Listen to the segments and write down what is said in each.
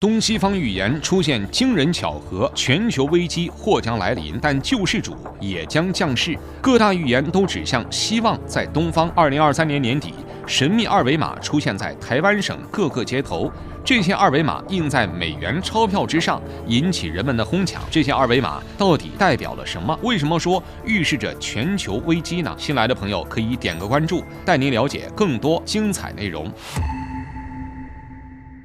东西方预言出现惊人巧合，全球危机或将来临，但救世主也将降世。各大预言都指向希望在东方。2023年年底，神秘二维码出现在台湾省各个街头，这些二维码印在美元钞票之上，引起人们的哄抢。这些二维码到底代表了什么？为什么说预示着全球危机呢？新来的朋友可以点个关注，带您了解更多精彩内容。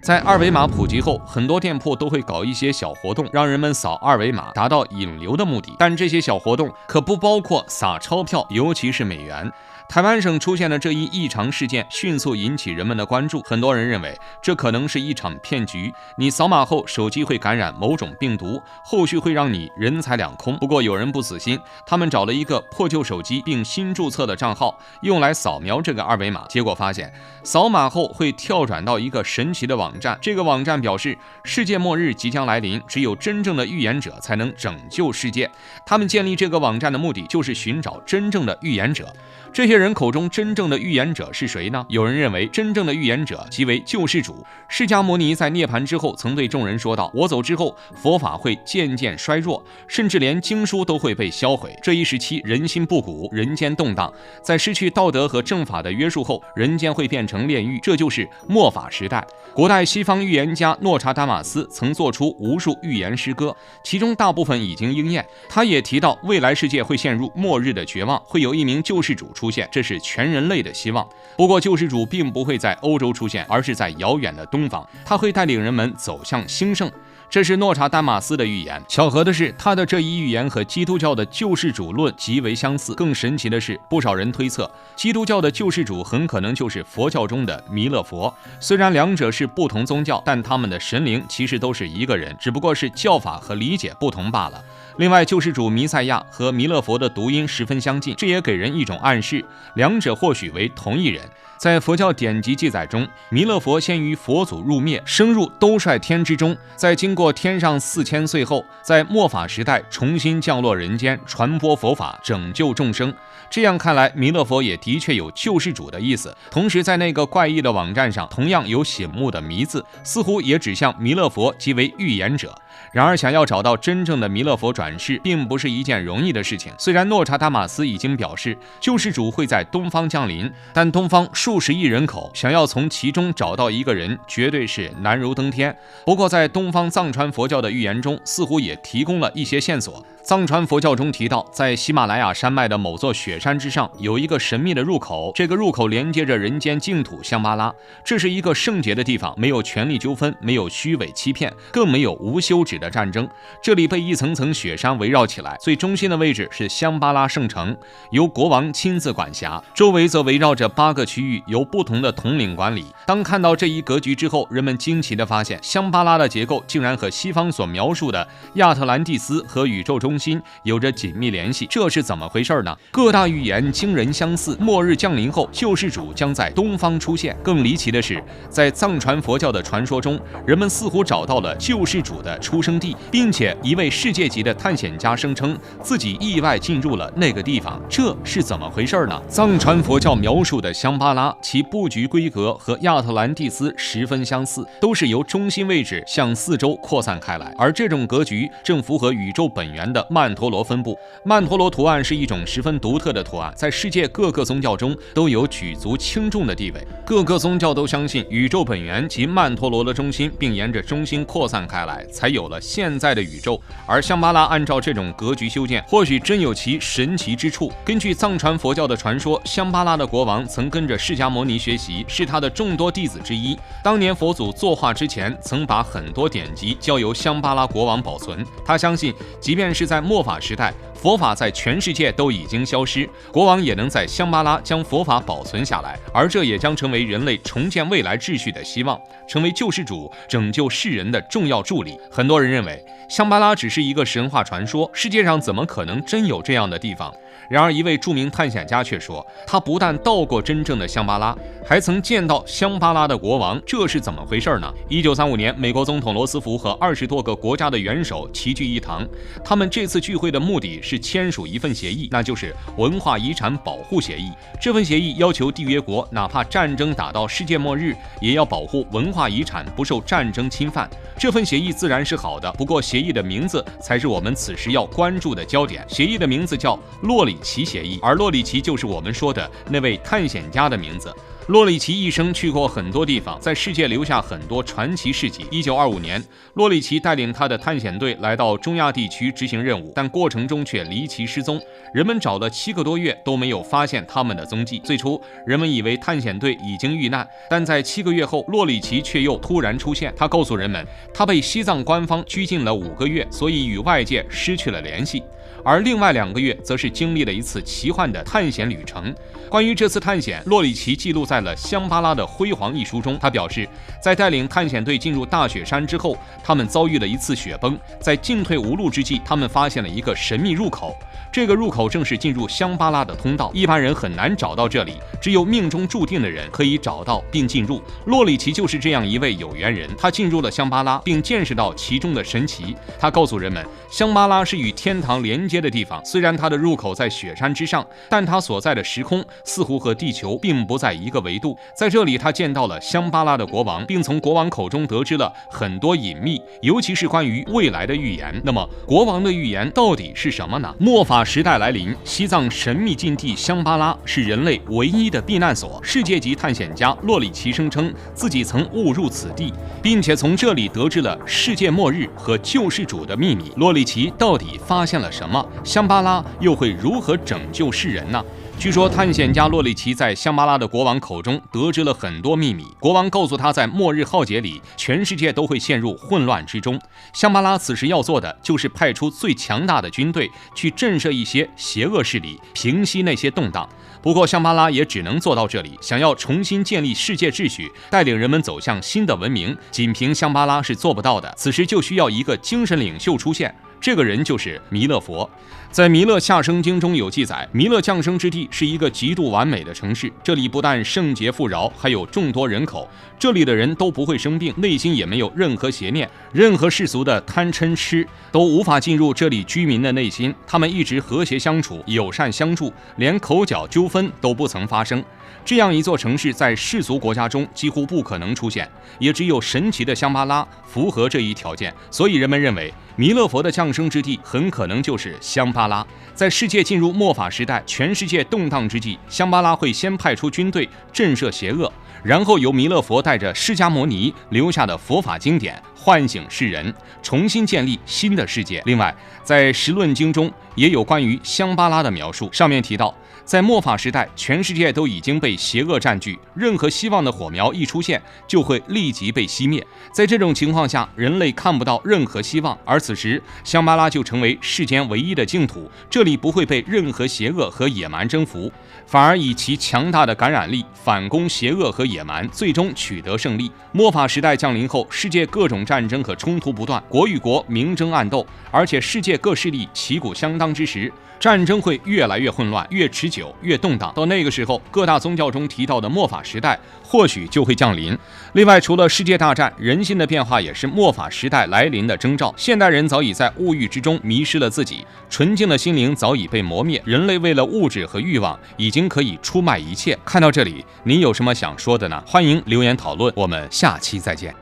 在二维码普及后，很多店铺都会搞一些小活动，让人们扫二维码，达到引流的目的。但这些小活动可不包括撒钞票，尤其是美元。台湾省出现的这一异常事件，迅速引起人们的关注。很多人认为这可能是一场骗局，你扫码后手机会感染某种病毒，后续会让你人财两空。不过有人不死心，他们找了一个破旧手机并新注册的账号，用来扫描这个二维码，结果发现扫码后会跳转到一个神奇的网站。这个网站表示世界末日即将来临，只有真正的预言者才能拯救世界。他们建立这个网站的目的就是寻找真正的预言者。这些人口中真正的预言者是谁呢？有人认为真正的预言者即为救世主。释迦牟尼在涅槃之后曾对众人说道，我走之后佛法会渐渐衰弱，甚至连经书都会被销毁。这一时期人心不古，人间动荡，在失去道德和正法的约束后，人间会变成炼狱，这就是末法时代。古代西方预言家诺查达马斯曾做出无数预言诗歌，其中大部分已经应验。他也提到未来世界会陷入末日的绝望，会有一名救世主出现，这是全人类的希望。不过救世主并不会在欧洲出现，而是在遥远的东方，他会带领人们走向兴盛。这是诺查丹马斯的预言。巧合的是，他的这一预言和基督教的救世主论极为相似。更神奇的是，不少人推测基督教的救世主很可能就是佛教中的弥勒佛。虽然两者是不同宗教，但他们的神灵其实都是一个人，只不过是叫法和理解不同罢了。另外，救世主弥赛亚和弥勒佛的读音十分相近，这也给人一种暗示，两者或许为同一人。在佛教典籍记载中，弥勒佛先于佛祖入灭，升入兜率天之中，在经过天上4000岁后，在末法时代重新降落人间，传播佛法，拯救众生。这样看来，弥勒佛也的确有救世主的意思。同时，在那个怪异的网站上，同样有醒目的迷字，似乎也指向弥勒佛即为预言者。然而，想要找到真正的弥勒佛转世，并不是一件容易的事情。虽然诺查达马斯已经表示救世主会在东方降临，但东方数十亿人口，想要从其中找到一个人，绝对是难如登天。不过，在东方藏传佛教的预言中，似乎也提供了一些线索。藏传佛教中提到，在喜马拉雅山脉的某座雪山之上，有一个神秘的入口，这个入口连接着人间净土香巴拉。这是一个圣洁的地方，没有权力纠纷，没有虚伪欺骗，更没有无休止的战争。这里被一层层雪山围绕起来，最中心的位置是香巴拉圣城，由国王亲自管辖，周围则围绕着8个区域，由不同的统领管理。当看到这一格局之后，人们惊奇地发现，香巴拉的结构竟然和西方所描述的亚特兰蒂斯和宇宙中心有着紧密联系，这是怎么回事呢？各大预言惊人相似，末日降临后，救世主将在东方出现。更离奇的是，在藏传佛教的传说中，人们似乎找到了救世主的出生地，并且一位世界级的探险家声称自己意外进入了那个地方，这是怎么回事呢？藏传佛教描述的香巴拉，其布局规格和亚特兰蒂斯十分相似，都是由中心位置向四周扩散开来，而这种格局正符合宇宙本源的曼陀罗分布。曼陀罗图案是一种十分独特的图案，在世界各个宗教中都有举足轻重的地位。各个宗教都相信宇宙本源及曼陀罗的中心，并沿着中心扩散开来，才有了现在的宇宙。而香巴拉按照这种格局修建，或许真有其神奇之处。根据藏传佛教的传说，香巴拉的国王曾跟着释迦牟尼学习，是他的众多弟子之一。当年佛祖作化之前，曾把很多典籍交由香巴拉国王保存。他相信，即便是在末法时代，佛法在全世界都已经消失，国王也能在香巴拉将佛法保存下来，而这也将成为人类重建未来秩序的希望，成为救世主拯救世人的重要助力。很多人认为香巴拉只是一个神话传说，世界上怎么可能真有这样的地方？然而，一位著名探险家却说，他不但到过真正的香巴拉，还曾见到香巴拉的国王，这是怎么回事呢？1935年，美国总统罗斯福和20多个国家的元首齐聚一堂，他们这次聚会的目的是是签署一份协议，那就是文化遗产保护协议。这份协议要求缔约国哪怕战争打到世界末日，也要保护文化遗产不受战争侵犯。这份协议自然是好的，不过协议的名字才是我们此时要关注的焦点。协议的名字叫洛里奇协议，而洛里奇就是我们说的那位探险家的名字。洛里奇一生去过很多地方，在世界留下很多传奇事迹。1925年，洛里奇带领他的探险队来到中亚地区执行任务，但过程中却离奇失踪，人们找了7个多月都没有发现他们的踪迹。最初，人们以为探险队已经遇难，但在7个月后，洛里奇却又突然出现。他告诉人们，他被西藏官方拘禁了5个月，所以与外界失去了联系。而另外2个月则是经历了一次奇幻的探险旅程。关于这次探险，洛里奇记录在了《香巴拉的辉煌》一书中。他表示，在带领探险队进入大雪山之后，他们遭遇了一次雪崩，在进退无路之际，他们发现了一个神秘入口。这个入口正是进入香巴拉的通道，一般人很难找到这里，只有命中注定的人可以找到并进入。洛里奇就是这样一位有缘人，他进入了香巴拉，并见识到其中的神奇。他告诉人们，香巴拉是与天堂连接的地方，虽然它的入口在雪山之上，但它所在的时空似乎和地球并不在一个维度。在这里，他见到了香巴拉的国王，并从国王口中得知了很多隐秘，尤其是关于未来的预言。那么，国王的预言到底是什么呢？末法时代来临，西藏神秘禁地香巴拉是人类唯一的避难所。世界级探险家洛里奇声称自己曾误入此地，并且从这里得知了世界末日和救世主的秘密。洛里奇到底发现了什么？香巴拉又会如何拯救世人呢？据说探险家洛里奇在香巴拉的国王口中得知了很多秘密。国王告诉他，在末日浩劫里，全世界都会陷入混乱之中。香巴拉此时要做的就是派出最强大的军队去震慑一些邪恶势力，平息那些动荡。不过香巴拉也只能做到这里，想要重新建立世界秩序，带领人们走向新的文明，仅凭香巴拉是做不到的。此时就需要一个精神领袖出现，这个人就是弥勒佛。在弥勒下生经中有记载，弥勒降生之地是一个极度完美的城市，这里不但圣洁富饶，还有众多人口，这里的人都不会生病，内心也没有任何邪念，任何世俗的贪嗔痴都无法进入这里居民的内心，他们一直和谐相处，友善相助，连口角纠纷都不曾发生。这样一座城市在世俗国家中几乎不可能出现，也只有神奇的香巴拉符合这一条件，所以人们认为弥勒佛的降生之地很可能就是香巴拉。在世界进入末法时代，全世界动荡之际，香巴拉会先派出军队震慑邪恶，然后由弥勒佛带着释迦牟尼留下的佛法经典唤醒世人，重新建立新的世界。另外，在十论经中也有关于香巴拉的描述，上面提到，在末法时代，全世界都已经被邪恶占据，任何希望的火苗一出现，就会立即被熄灭。在这种情况下，人类看不到任何希望，而此时香巴拉就成为世间唯一的净土，这里不会被任何邪恶和野蛮征服，反而以其强大的感染力反攻邪恶和野蛮，最终取得胜利。末法时代降临后，世界各种战争和冲突不断，国与国明争暗斗，而且世界各势力旗鼓相当之时，战争会越来越混乱，越持久，越动荡。到那个时候，各大宗教中提到的末法时代或许就会降临。另外，除了世界大战，人心的变化也是末法时代来临的征兆。现代人早已在物欲之中迷失了自己，纯净的心灵早已被磨灭，人类为了物质和欲望，已经可以出卖一切。看到这里，您有什么想说的呢？欢迎留言讨论，我们下期再见。